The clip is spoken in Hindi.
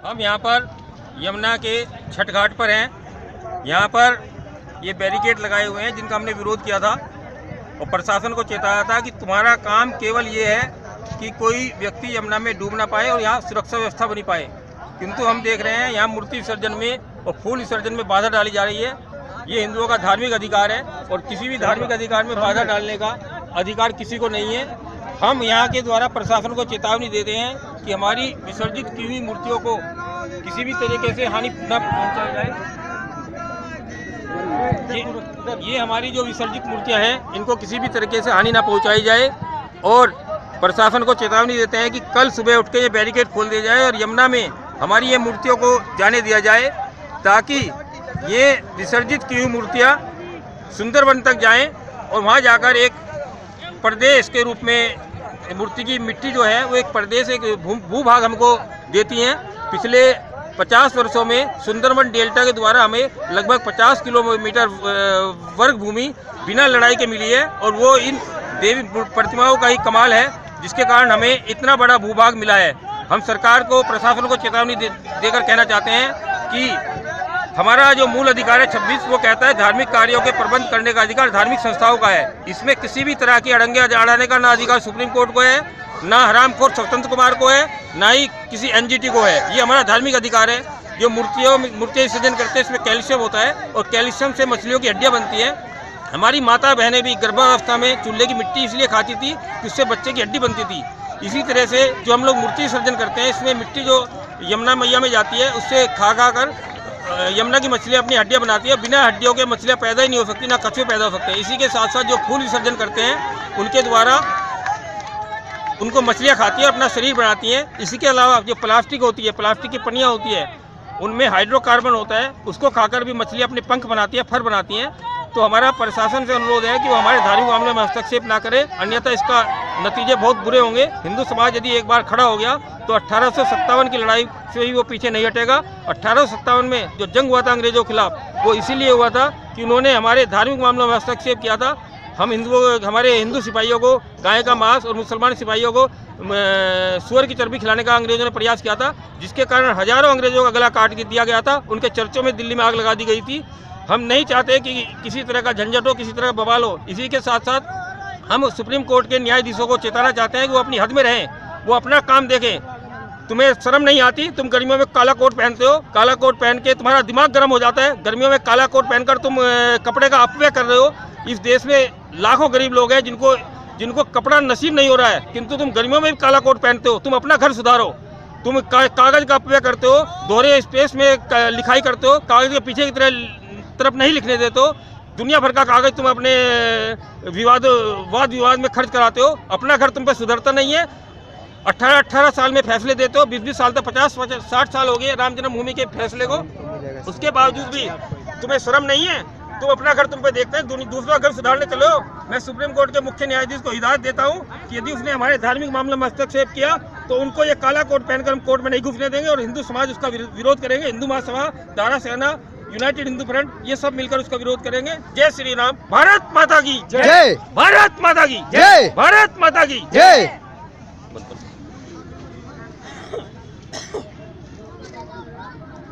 हम यहाँ पर यमुना के छठ घाट पर हैं। यहाँ पर ये बैरिकेड लगाए हुए हैं जिनका हमने विरोध किया था और प्रशासन को चेताया था कि तुम्हारा काम केवल ये है कि कोई व्यक्ति यमुना में डूब ना पाए और यहाँ सुरक्षा व्यवस्था बनी पाए। किंतु हम देख रहे हैं यहाँ मूर्ति विसर्जन में और फूल विसर्जन में बाधा डाली जा रही है। ये हिंदुओं का धार्मिक अधिकार है और किसी भी धार्मिक अधिकार में बाधा डालने का अधिकार किसी को नहीं है। हम यहाँ के द्वारा प्रशासन को चेतावनी देते हैं कि हमारी विसर्जित की हुई मूर्तियों को किसी भी तरीके से हानि न पहुँचाई जाए। ये हमारी जो विसर्जित मूर्तियाँ हैं इनको किसी भी तरीके से हानि ना पहुँचाई जाए और प्रशासन को चेतावनी देते हैं कि कल सुबह उठ के ये बैरिकेड खोल दिया जाए और यमुना में हमारी ये मूर्तियों को जाने दिया जाए ताकि ये विसर्जित की हुई मूर्तियाँ सुंदरवन तक जाएं और वहाँ जाकर एक प्रदेश के रूप में मूर्ति की मिट्टी जो है वो एक प्रदेश एक भूभाग हमको देती हैं। पिछले 50 वर्षों में सुंदरवन डेल्टा के द्वारा हमें लगभग 50 किलोमीटर वर्ग भूमि बिना लड़ाई के मिली है और वो इन देवी प्रतिमाओं का ही कमाल है जिसके कारण हमें इतना बड़ा भूभाग मिला है। हम सरकार को प्रशासन को चेतावनी देकर कहना चाहते हैं कि हमारा जो मूल अधिकार है 26 वो कहता है धार्मिक कार्यों के प्रबंध करने का अधिकार धार्मिक संस्थाओं का है। इसमें किसी भी तरह की अड़ंगे अड़ाने का ना अधिकार सुप्रीम कोर्ट को है, ना हरामखोर स्वतंत्र कुमार को है, ना ही किसी एनजीटी को है। ये हमारा धार्मिक अधिकार है। जो मूर्तियाँ विसर्जन करते हैं इसमें कैल्शियम होता है और कैल्शियम से मछलियों की हड्डियाँ बनती है। हमारी माता बहनें भी गर्भावस्था में चूल्हे की मिट्टी इसलिए खाती थी कि उससे बच्चे की हड्डी बनती थी। इसी तरह से जो हम लोग मूर्ति विसर्जन करते हैं इसमें मिट्टी जो यमुना मैया में जाती है उससे खा कर यमुना की मछलियाँ अपनी हड्डियाँ बनाती है। बिना हड्डियों के मछलियाँ पैदा ही नहीं हो सकती, ना कछुए पैदा हो सकते हैं। इसी के साथ साथ जो फूल विसर्जन करते हैं उनके द्वारा उनको मछलियाँ खाती है, अपना शरीर बनाती हैं। इसी के अलावा जो प्लास्टिक होती है, प्लास्टिक की पन्नियाँ होती है, उनमें हाइड्रोकार्बन होता है, उसको खाकर भी मछलियाँ अपने पंख बनाती है, फर बनाती हैं। तो हमारा प्रशासन से अनुरोध है कि वो हमारे धार्मिक मामले में हस्तक्षेप ना करे, अन्यथा इसका नतीजे बहुत बुरे होंगे। हिंदू समाज यदि एक बार खड़ा हो गया तो 1857 की लड़ाई से ही वो पीछे नहीं हटेगा। 1857 में जो जंग हुआ था अंग्रेजों के खिलाफ वो इसीलिए हुआ था कि उन्होंने हमारे धार्मिक मामलों में हस्तक्षेप किया था। हमारे हिंदू सिपाहियों को गाय का मांस और मुसलमान सिपाहियों को सूअर की चर्बी खिलाने का अंग्रेजों ने प्रयास किया था, जिसके कारण हजारों अंग्रेजों का गला काट दिया गया था। उनके चर्चों में दिल्ली में आग लगा दी गई थी। हम नहीं चाहते कि किसी तरह का झंझट हो, किसी तरह का बवाल हो। इसी के साथ साथ हम सुप्रीम कोर्ट के न्यायाधीशों को चेताना चाहते हैं कि वो अपनी हद में रहें, वो अपना काम देखें। तुम्हें शर्म नहीं आती? तुम गर्मियों में काला कोट पहनते हो, काला कोट पहन के तुम्हारा दिमाग गर्म हो जाता है। गर्मियों में काला कोट पहनकर तुम कपड़े का अपव्यय कर रहे हो। इस देश में लाखों गरीब लोग हैं जिनको कपड़ा नसीब नहीं हो रहा है, किंतु तुम गर्मियों में भी काला कोट पहनते हो। तुम अपना घर सुधारो। तुम कागज़ का अपव्यय करते हो, दोहरे स्पेस में लिखाई करते हो, कागज़ के पीछे की तरफ नहीं लिखने देते हो। दुनिया भर का कागज़ तुम अपने वाद विवाद में खर्च कराते हो। अपना घर तुम पे सुधरता नहीं है। 18 साल में फैसले देते हो, 20 साल तक 50-60 साल हो गए राम जन्मभूमि के फैसले को। उसके बावजूद भी तुम्हें शर्म नहीं है। तुम अपना घर तुम पे देखते हैं, दूसरा घर सुधारने चलो। मैं सुप्रीम कोर्ट के मुख्य न्यायाधीश को हिदायत देता हूं कि यदि उसने हमारे धार्मिक मामले में हस्तक्षेप किया तो उनको ये काला कोट पहनकर हम कोर्ट में नहीं घुसने देंगे और हिंदू समाज उसका विरोध करेंगे। हिंदू महासभा, दारा सेना, यूनाइटेड हिंदू फ्रंट, ये सब मिलकर उसका विरोध करेंगे। जय श्री राम। भारत माता की जय। भारत माता की जय। भारत माता की जय।